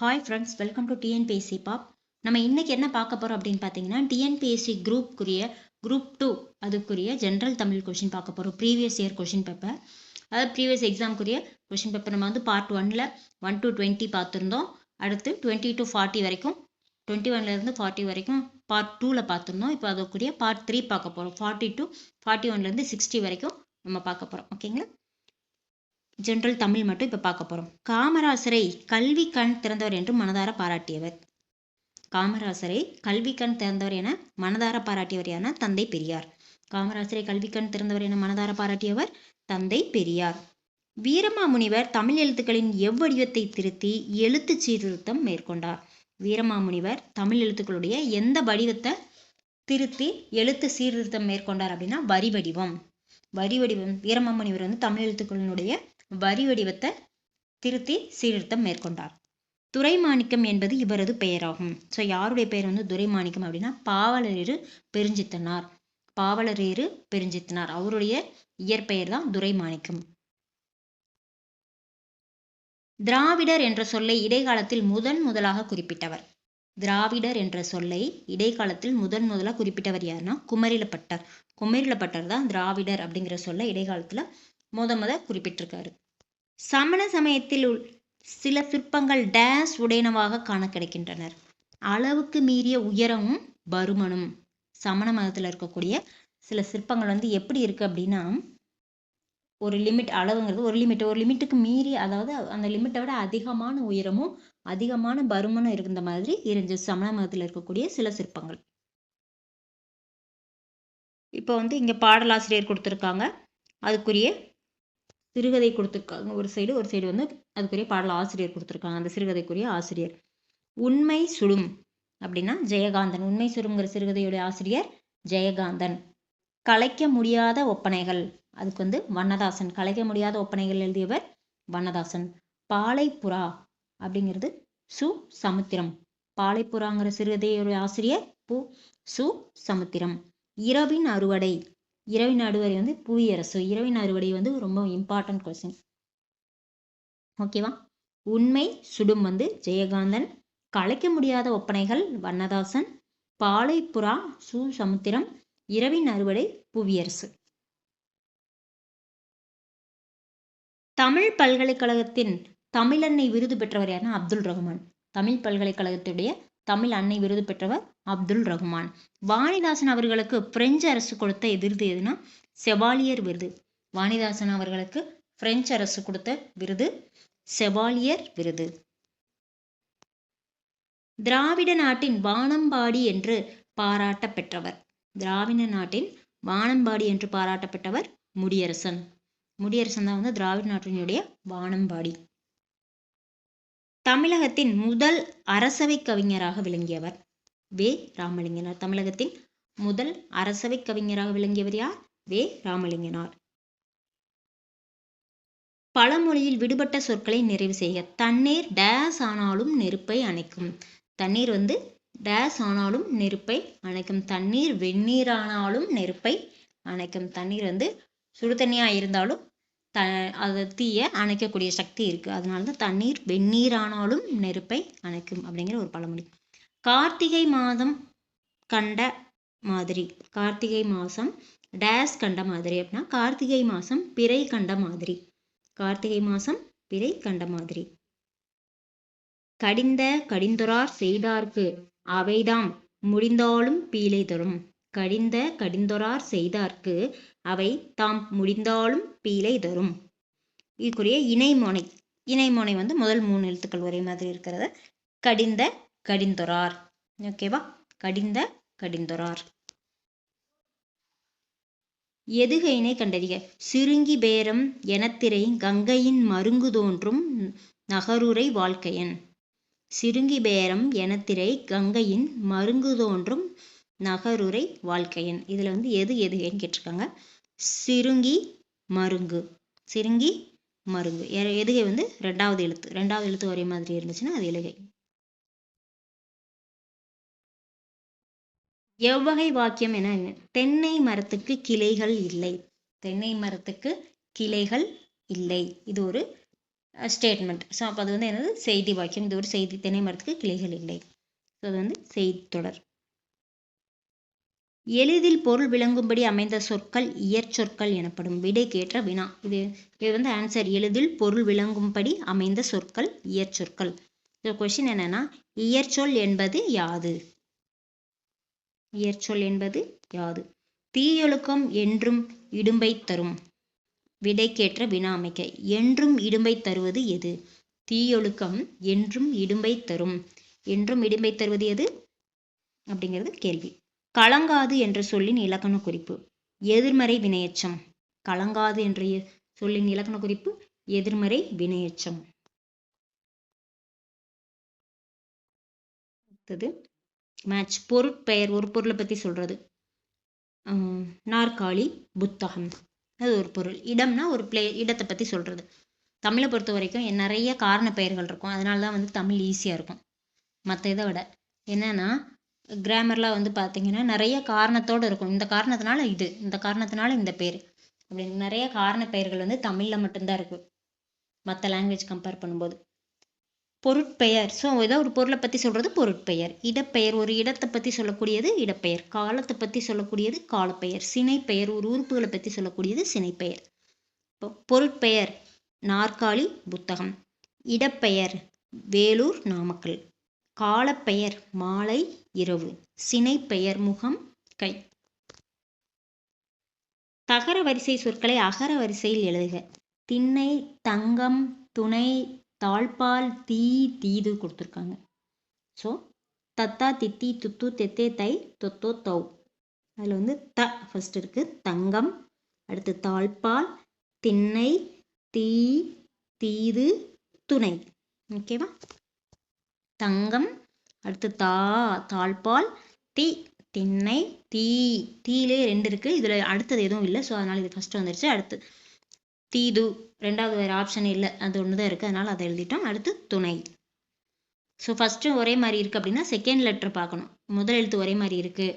Hi friends, welcome to TNPSC pop. நம்ம இன்னைக்கு என்ன பார்க்க போகிறோம் அப்படின்னு பார்த்தீங்கன்னா, டிஎன்பிஎஸ்சி குரூப் 2 அதுக்குரிய ஜென்ரல் தமிழ் கொஷின் பார்க்க போகிறோம். ப்ரீவியஸ் இயர் கொஷின் பேப்பர், அதாவது ப்ரீவியஸ் எக்ஸாமுக்குரிய கொஷின் பேப்பர். நம்ம வந்து பார்ட் 1ல் 1 to 20 பார்த்துருந்தோம். அடுத்து 20 to 40 வரைக்கும், 21லேருந்து 40 வரைக்கும் பார்ட் 2ல் பார்த்துருந்தோம். இப்போ அதுக்குரிய பார்ட் 3 பார்க்க போகிறோம். 40 to 41லேருந்து 60 வரைக்கும் நம்ம பார்க்க போகிறோம். ஓகேங்களா? ஜென்ரல் தமிழ் மட்டும் இப்போ பார்க்க போகிறோம். காமராசரை கல்வி கண் திறந்தவர் என்று மனதார பாராட்டியவர். காமராசரை கல்வி கண் திறந்தவர் என மனதார பாராட்டியவர் என தந்தை பெரியார். காமராசரை கல்வி கண் திறந்தவர் என மனதார பாராட்டியவர் தந்தை பெரியார். வீரமாமுனிவர் தமிழ் எழுத்துக்களின் எவ்வடிவத்தை திருத்தி எழுத்து சீர்திருத்தம் மேற்கொண்டார். வீரமாமுனிவர் தமிழ் எழுத்துக்களுடைய எந்த வடிவத்தை திருத்தி எழுத்து சீர்திருத்தம் மேற்கொண்டார் அப்படின்னா வரி வடிவம். வீரமாமுனிவர் வந்து தமிழ் எழுத்துக்களினுடைய வரி வடிவத்தை திருத்தி சீர்திருத்தம் மேற்கொண்டார். துரைமாணிக்கம் என்பது இவரது பெயராகும். ஸோ யாருடைய பெயர் வந்து துரைமாணிக்கம் அப்படின்னா பாவலரேறு பெருஞ்சித்தனார். பாவலரேறு பெருஞ்சித்தனார் அவருடைய இயற்பெயர் தான் துரைமாணிக்கம். திராவிடர் என்ற சொல்லை இடைக்காலத்தில் முதலாக குறிப்பிட்டவர். திராவிடர் என்ற சொல்லை இடைக்காலத்தில் முதலாக குறிப்பிட்டவர் யாருன்னா குமரிலப்பட்டர். குமரிலப்பட்டர் தான் திராவிடர் அப்படிங்கிற சொல்லை இடைக்காலத்துல முத குறிப்பிட்டிருக்காரு. சமண சமயத்தில் சில சிற்பங்கள் டேஸ் உடையனவாக காண கிடைக்கின்றனர். அளவுக்கு மீறிய உயரமும் பருமனும். சமண மதத்துல இருக்கக்கூடிய சில சிற்பங்கள் வந்து எப்படி இருக்கு அப்படின்னா, ஒரு லிமிட், அளவுங்கிறது ஒரு லிமிட்டுக்கு மீறி, அதாவது அந்த லிமிட்டை விட அதிகமான உயரமும் அதிகமான பருமனும் இருந்த மாதிரி இருந்துச்சு சமண மதத்துல இருக்கக்கூடிய சில சிற்பங்கள். இப்போ வந்து இங்க பாடலாசிரியர் கொடுத்துருக்காங்க, அதுக்குரிய சிறுகதை கொடுத்துருக்காங்க. ஒரு சைடு வந்து அதுக்குரிய பாடல் ஆசிரியர் கொடுத்துருக்காங்க. அந்த சிறுகதைக்குரிய ஆசிரியர் உண்மை சுடும் அப்படின்னா ஜெயகாந்தன். உண்மை சுடுங்கிற சிறுகதையுடைய ஆசிரியர் ஜெயகாந்தன். கலைக்க முடியாத ஒப்பனைகள், அதுக்கு வந்து வண்ணதாசன். கலைக்க முடியாத ஒப்பனைகள் எழுதியவர் வண்ணதாசன். பாலைப்புறா அப்படிங்கிறது சு சமுத்திரம். பாலைப்புறாங்கிற சிறுகதையுடைய ஆசிரியர் சு சமுத்திரம். இரவின் அறுவடை வந்து புவியரசு. இரவின் அறுவடை வந்து ரொம்ப இம்பார்ட்டன்ட் கொஸ்டின். ஓகேவா? உண்மை சுடும் வந்து ஜெயகாந்தன். கலைக்க முடியாத ஒப்பனைகள் வண்ணதாசன். பாலைப்புறா சு சமுத்திரம். இரவின் அறுவடை புவியரசு. தமிழ் பல்கலைக்கழகத்தின் தமிழன்னை விருது பெற்றவர் யாருன்னா அப்துல் ரஹ்மான். தமிழ் பல்கலைக்கழகத்துடைய தமிழ் அன்னை விருது பெற்றவர் அப்துல் ரஹ்மான். வாணிதாசன் அவர்களுக்கு பிரெஞ்சு அரசு கொடுத்த விருது எதுனா செவாலியர் விருது. வாணிதாசன் அவர்களுக்கு பிரெஞ்சு அரசு கொடுத்த விருது செவாலியர் விருது. திராவிட நாட்டின் வானம்பாடி என்று பாராட்ட பெற்றவர். திராவிட நாட்டின் வானம்பாடி என்று பாராட்ட பெற்றவர் முடியரசன். முடியரசன் தான் வந்து திராவிட நாட்டினுடைய வானம்பாடி. தமிழகத்தின் முதல் அரசவை கவிஞராக விளங்கியவர் வே. ராமலிங்கனார். தமிழகத்தின் முதல் அரசவை கவிஞராக விளங்கியவர் யார்? வே. ராமலிங்கனார். பழமொழியில் விடுபட்ட சொற்களை நிறைவு செய்க. தண்ணீர் டேஸ் ஆனாலும் நெருப்பை அணைக்கும். தண்ணீர் வந்து டேஸ் ஆனாலும் நெருப்பை அணைக்கும். தண்ணீர் வெந்நீர் ஆனாலும் நெருப்பை அணைக்கும். தண்ணீர் வந்து சுடு தண்ணியா இருந்தாலும் அது தீய அணைக்கக்கூடிய சக்தி இருக்கு. அதனாலதான் தண்ணீர் வெந்நீர் ஆனாலும் நெருப்பை அணைக்கும் அப்படிங்கிற ஒரு பழமொழி. கார்த்திகை மாதம் கண்ட மாதிரி. கார்த்திகை மாசம் டேஸ் கண்ட மாதிரி அப்படின்னா கார்த்திகை மாசம் பிறை கண்ட மாதிரி. கார்த்திகை மாசம் பிறை கண்ட மாதிரி. கடிந்தொரார் செய்தார்க்கு அவைதாம் முடிந்தாலும் பீலை தரும். கடிந்தொரார் செய்தார்க்கு அவை தாம் முடிந்தாலும் பீலை தரும். இதுக்குரிய இணைமோனை வந்து முதல் 3 எழுத்துக்கள் ஒரே மாதிரி இருக்கிறத கடிந்தொரார். ஓகேவா? கடிந்தொரார். எதுகையினை கண்டறிக. சிறுங்கி பேரம் எனத்திரை கங்கையின் மருங்கு தோன்றும் நகருரை வாழ்க்கையன். சிறுங்கி பேரம் எனத்திரை கங்கையின் மருங்கு தோன்றும் நகருரை வாழ்க்கையன். இதுல வந்து எதுகைன்னு கேட்டிருக்காங்க. சிறுங்கி மருங்கு. எதுகை வந்து ரெண்டாவது எழுத்து ஒரே மாதிரி இருந்துச்சுன்னா அது எதுகை. எவ்வகை வாக்கியம் என தென்னை மரத்துக்கு கிளைகள் இல்லை. தென்னை மரத்துக்கு கிளைகள் இல்லை. இது ஒரு ஸ்டேட்மெண்ட். ஸோ அப்போ அது வந்து என்னது செய்தி வாக்கியம். இது ஒரு செய்தி. தினை மரத்துக்கு கிளைகள் இல்லை. ஸோ அது வந்து செய்தி தொடர். எளிதில் பொருள் விளங்கும்படி அமைந்த சொற்கள் இயற்சொற்கள் எனப்படும். விடைக்கேற்ற வினா. இது வந்து ஆன்சர். எளிதில் பொருள் விளங்கும்படி அமைந்த சொற்கள் இயற்சொற்கள். ஸோ கொஸ்டின் என்னன்னா, இயற்சொல் என்பது யாது? இயற்சொல் என்பது யாது? தீயொழுக்கம் என்றும் இடும்பை தரும். விடைக்கேற்ற வினா அமைக்க. என்றும் இடும்பை தருவது எது? தீயொழுக்கம் என்றும் இடும்பை தரும். என்றும் இடும்பை தருவது எது அப்படிங்கிறது கேள்வி. கலங்காது என்ற சொல்லின் இலக்கண குறிப்பு. எதிர்மறை வினையெச்சம். கலங்காது என்ற சொல்லின் இலக்கண குறிப்பு எதிர்மறை வினையெச்சம். அடுத்தது மேட்ச். பொருட்பெயர் ஒரு பொருளை பத்தி சொல்றது. நாற்காலி, புத்தகம், அது ஒரு பொருள். இடம்னா ஒரு இடத்தை பத்தி சொல்றது. தமிழை பொறுத்த வரைக்கும் நிறைய காரண பெயர்கள் இருக்கும். அதனால தான் வந்து தமிழ் ஈஸியா இருக்கும் மற்ற இதை விட. என்னன்னா கிராமர்லாம் வந்து பார்த்தீங்கன்னா நிறைய காரணத்தோடு இருக்கும். இந்த காரணத்தினால இது, இந்த காரணத்தினால இந்த பேர் அப்படின்னு நிறைய காரண பெயர்கள் வந்து தமிழில் மட்டும்தான் இருக்கு மற்ற லாங்குவேஜ் கம்பேர் பண்ணும்போது. பொருட்பெயர். ஸோ ஏதோ ஒரு பொருளை பற்றி சொல்கிறது பொருட்பெயர். இடப்பெயர் ஒரு இடத்தை பற்றி சொல்லக்கூடியது இடப்பெயர். காலத்தை பற்றி சொல்லக்கூடியது காலப்பெயர். சினைப்பெயர் ஒரு உறுப்புகளை பற்றி சொல்லக்கூடியது சினைப்பெயர். இப்போ பொருட்பெயர் நாற்காலி, புத்தகம். இடப்பெயர் வேலூர், நாமக்கல். காலப்பெயர் மாலை, இரவு. சினைப்பெயர் முகம், கை. தகர வரிசை சொற்களை அகர வரிசையில் எழுதுக. திண்ணை, தங்கம், துணை, தாழ்பால், தீ, தீது கொடுத்துருக்காங்க. ஸோ தத்தா, தித்தி, துத்து, தெத்தே, தை, தொத்தோ, தௌ. அதில் வந்து த ஃபர்ஸ்ட் இருக்கு. தங்கம், அடுத்து தாழ்பால், திண்ணை, தீ, தீது, துணை. ஓகேவா? தங்கம், அடுத்து தாழ்பால், தீ, திண்ணை, தீ. தீலே 2 இருக்கு. இதுல அடுத்தது எதுவும் இல்லை. ஸோ அதனால இது ஃபர்ஸ்ட் வந்துருச்சு. அடுத்து தீது, ரெண்டாவது வேற ஆப்ஷன் இல்லை, அது ஒண்ணுதான் இருக்கு. அதனால அதை எழுதிட்டோம். அடுத்து துணை. ஸோ ஃபர்ஸ்ட் ஒரே மாதிரி இருக்கு அப்படின்னா செகண்ட் லெட்டர் பார்க்கணும். முதல் எழுத்து ஒரே மாதிரி இருக்கு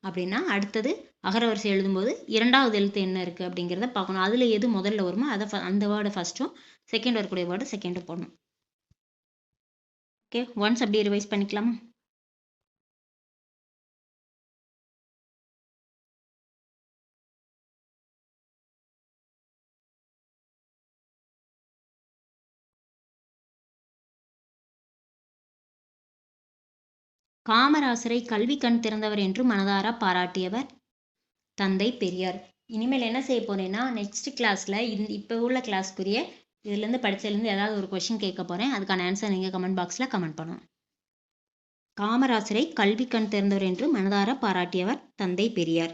அப்படின்னா அடுத்தது அகரவரிசை எழுதும்போது இரண்டாவது எழுத்து என்ன இருக்கு அப்படிங்கிறத பார்க்கணும். அதுல எது முதல்ல வருமோ அதை அந்த வேர்டை ஃபர்ஸ்ட்டும், செகண்ட் வரக்கூடிய வேர்டு செகண்டும் போடணும். ஓகே, ஒன்ஸ் அப்படியே ரிவைஸ் பண்ணிக்கலாமா? காமராசரை கல்வி கண் திறந்தவர் என்று மனதார பாராட்டியவர் தந்தை பெரியார். இனிமேல் என்ன செய்ய போறேன்னா நெக்ஸ்ட் கிளாஸ்ல இப்போ உள்ள கிளாஸ்க்குரிய இதுலேருந்து படிச்சதுலேருந்து ஏதாவது ஒரு கொஸ்டின் கேட்க போறேன். அதுக்கான ஆன்சர் நீங்கள் கமெண்ட் பாக்ஸில் கமெண்ட் பண்ணணும். காமராசரை கல்வி கண் திறந்தவர் என்று மனதார பாராட்டியவர் தந்தை பெரியார்.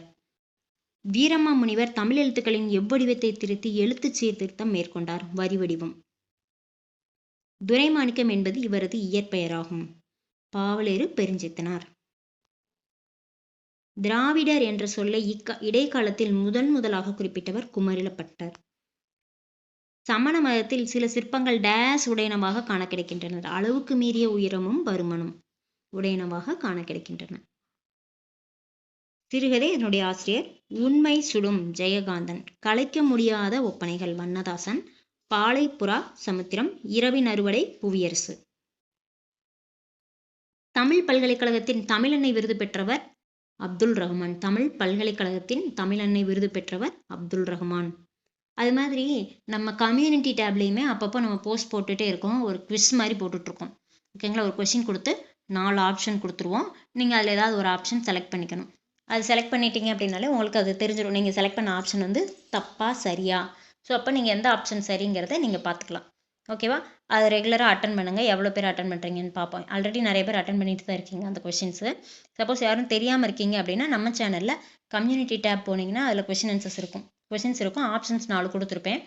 வீரமா முனிவர் தமிழ் எழுத்துக்களின் எவ்வடிவத்தை திருத்தி எழுத்து சீர்திருத்தம் மேற்கொண்டார். வரி வடிவம். துரைமாணிக்கம் என்பது இவரது இயற்பெயராகும். பாவலேறு பெருஞ்சித்தனார். திராவிடர் என்ற சொல்லை இடைக்காலத்தில் முதலாக குறிப்பிட்டவர் குமரிலப்பட்டர். சமண மதத்தில் சில சிற்பங்கள் டேஸ் உடையனவாக காண கிடைக்கின்றன. அளவுக்கு மீறிய உயரமும் பருமனும் உடையனவாக காண கிடைக்கின்றன. சிறுகதை என்னுடைய ஆசிரியர். உண்மை சுடும் ஜெயகாந்தன். கலைக்க முடியாத ஒப்பனைகள் வண்ணதாசன். பாலைப்புறா சமுத்திரம். இரவின் அறுவடை புவியரசு. தமிழ் பல்கலைக்கழகத்தின் தமிழன்னை விருது பெற்றவர் அப்துல் ரஹ்மான். தமிழ் பல்கலைக்கழகத்தின் தமிழன்னை விருது பெற்றவர் அப்துல் ரஹ்மான். அது மாதிரி நம்ம கம்யூனிட்டி டேப்லையுமே அப்பப்போ நம்ம போஸ்ட் போட்டுகிட்டே இருக்கோம். ஒரு குவிஸ் மாதிரி போட்டுட்ருக்கோம். ஓகேங்களா? ஒரு கொஸ்டின் கொடுத்து 4 ஆப்ஷன் கொடுத்துருவோம். நீங்கள் அதில் ஏதாவது ஒரு ஆப்ஷன் செலக்ட் பண்ணிக்கணும். அது செலக்ட் பண்ணிட்டீங்க அப்படின்னாலே உங்களுக்கு அது தெரிஞ்சிடும். நீங்கள் செலக்ட் பண்ண ஆப்ஷன் வந்து தப்பா சரியா. ஸோ அப்போ நீங்கள் எந்த ஆப்ஷன் சரிங்கிறத நீங்கள் பார்த்துக்கலாம். ஓகேவா? அதை ரெகுலராக அட்டன் பண்ணுங்கள். எவ்வளோ பேர் அட்டன் பண்ணுறீங்கன்னு பார்ப்போம். ஆல்ரெடி நிறைய பேர் அட்டன் பண்ணிட்டு தான் இருக்கீங்க அந்த கொஷின்ஸு. சப்போஸ் யாரும் தெரியாமல் இருக்கீங்க அப்படின்னா நம்ம சேனலில் கம்யூனிட்டி டேப் போனீங்கன்னா அதில் கொஷின்ஸ் இருக்கும். ஆப்ஷன்ஸ் 4 கொடுத்துருப்பேன்.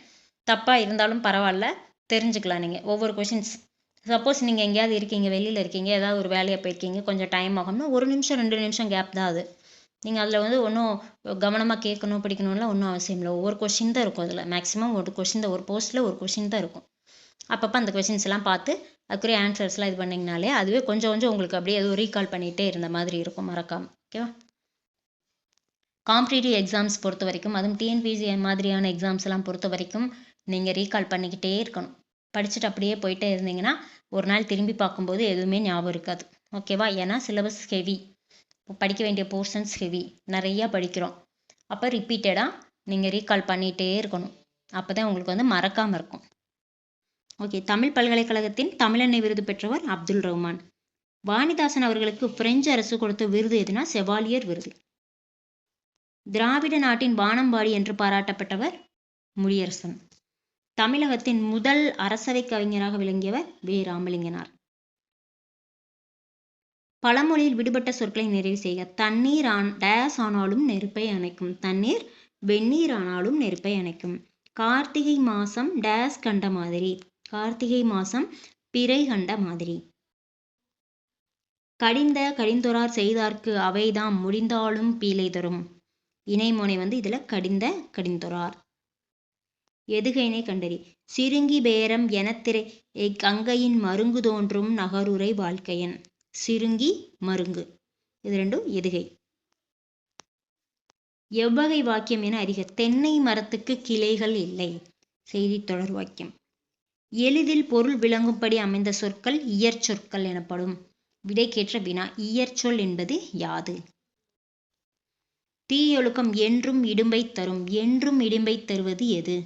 தப்பாக இருந்தாலும் பரவாயில்ல, தெரிஞ்சுக்கலாம் நீங்கள் ஒவ்வொரு கொஷின்ஸ். சப்போஸ் நீங்கள் எங்கேயாவது இருக்கீங்க, வெளியில் இருக்கீங்க, ஏதாவது ஒரு வேலையாக போயிருக்கீங்க, கொஞ்சம் டைம் ஆகும்னா 1 நிமிஷம் 2 நிமிஷம் கேப் தான் அது. நீங்கள் அதில் வந்து ஒன்றும் கவனமாக கேட்கணும் படிக்கணும்லாம் ஒன்றும் அவசியம் இல்லை. ஒவ்வொரு கொஷின் தான் இருக்கும். அதில் மேக்ஸிமம் ஒரு கொஷின் தான், ஒரு போஸ்ட்டில் ஒரு கொஷின் தான் இருக்கும். அப்பப்போ அந்த கொஷின்ஸ் எல்லாம் பார்த்து அதுக்குரிய ஆன்சர்ஸ்லாம் இது பண்ணிங்கனாலே அதுவே கொஞ்சம் உங்களுக்கு அப்படியே எதுவும் ரீகால் பண்ணிகிட்டே இருந்த மாதிரி இருக்கும், மறக்காமல். ஓகேவா? காம்படிட்டிவ் எக்ஸாம்ஸ் பொறுத்த வரைக்கும், அதுவும் டிஎன்பிஎஸ்சி மாதிரியான எக்ஸாம்ஸ் எல்லாம் பொறுத்த வரைக்கும் நீங்கள் ரீகால் பண்ணிக்கிட்டே இருக்கணும். படிச்சுட்டு அப்படியே போயிட்டே இருந்தீங்கன்னா ஒரு நாள் திரும்பி பார்க்கும்போது எதுவுமே ஞாபகம் இருக்காது. ஓகேவா? ஏன்னா சிலபஸ் ஹெவி, படிக்க வேண்டிய போர்ஷன்ஸ் ஹெவி, நிறையா படிக்கிறோம். அப்போ ரிப்பீட்டடாக நீங்கள் ரீகால் பண்ணிகிட்டே இருக்கணும். அப்போ தான் உங்களுக்கு வந்து மறக்காமல் இருக்கும். ஓகே, தமிழ் பல்கலைக்கழகத்தின் தமிழெண்ணெய் விருது பெற்றவர் அப்துல் ரஹ்மான். வாணிதாசன் அவர்களுக்கு பிரெஞ்சு அரசு கொடுத்த விருது எதுனா செவாலியர் விருது. திராவிட நாட்டின் வானம்பாடி என்று பாராட்டப்பட்டவர் முடியரசன். தமிழகத்தின் முதல் அரசவை கவிஞராக விளங்கியவர் வே. ராமலிங்கனார். பழமொழியில் விடுபட்ட சொற்களை நிறைவு செய்க. தண்ணீர் டேஸ் ஆனாலும் நெருப்பை அணைக்கும். தண்ணீர் வெந்நீர் ஆனாலும் நெருப்பை அணைக்கும். கார்த்திகை மாசம் டேஸ் கண்ட மாதிரி. கார்த்திகை மாசம் பிறை கண்ட மாதிரி. கடிந்தொரார் செய்தார்க்கு அவைதாம் முடிந்தாலும் பீலை தரும். இணைமோனை வந்து இதுல கடிந்தொரார். எதுகைனை கண்டறி. சிறுங்கி பேரம் எனத்திரை கங்கையின் மருங்கு தோன்றும் நகருரை வாழ்க்கையன். சிறுங்கி மருங்கு இது ரெண்டும் எதுகை. எவ்வகை வாக்கியம் என அறிக. தென்னை மரத்துக்கு கிளைகள் இல்லை. செய்தி தொடர் வாக்கியம். எளிதில் பொருள் விளங்கும்படி அமைந்த சொற்கள் இயற்சொற்கள் எனப்படும். விடைக்கேற்ற வினா. இயற்சொல் என்பது யாது? தீயொழுக்கம் என்றும் இடும்பை தரும். என்றும் இடும்பை தருவது எது?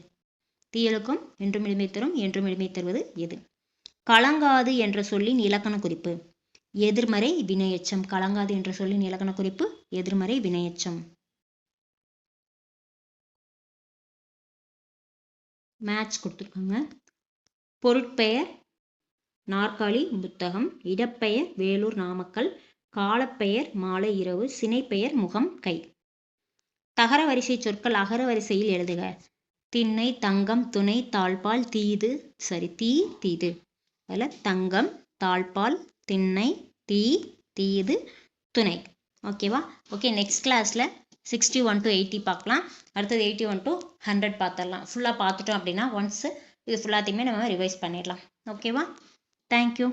தீயொழுக்கம் என்றும் இடும்பை தரும். என்றும் இடும்பை தருவது எது? கலங்காது என்ற சொல்லின் இலக்கண குறிப்பு. எதிர்மறை வினையெச்சம். கலங்காது என்ற சொல்லின் இலக்கண குறிப்பு எதிர்மறை வினையெச்சம். மேட்ச் கொடுத்துருக்காங்க. பொருட்பெயர் நாற்காலி புத்தகம். இடப்பெயர் வேலூர் நாமக்கல். காலப்பெயர் மாலை இரவு. சினைப்பெயர் முகம் கை. தகர வரிசை சொற்கள் அகர வரிசையில் எழுதுக. திண்ணை தங்கம் துணை தாழ்பால் தீது. சரி, தீது. அதில் தங்கம் தாழ்பால் திண்ணை தீது துணை. ஓகேவா? ஓகே, நெக்ஸ்ட் கிளாஸில் 61 to 80 பார்க்கலாம். அடுத்தது 81 to 100 பார்த்துடலாம். ஃபுல்லாக பார்த்துட்டோம் அப்படின்னா ஒன்ஸ் இது ஃபுல்லாத்தையுமே நம்ம ரிவைஸ் பண்ணிடலாம். ஓகேவா? தேங்க்யூ.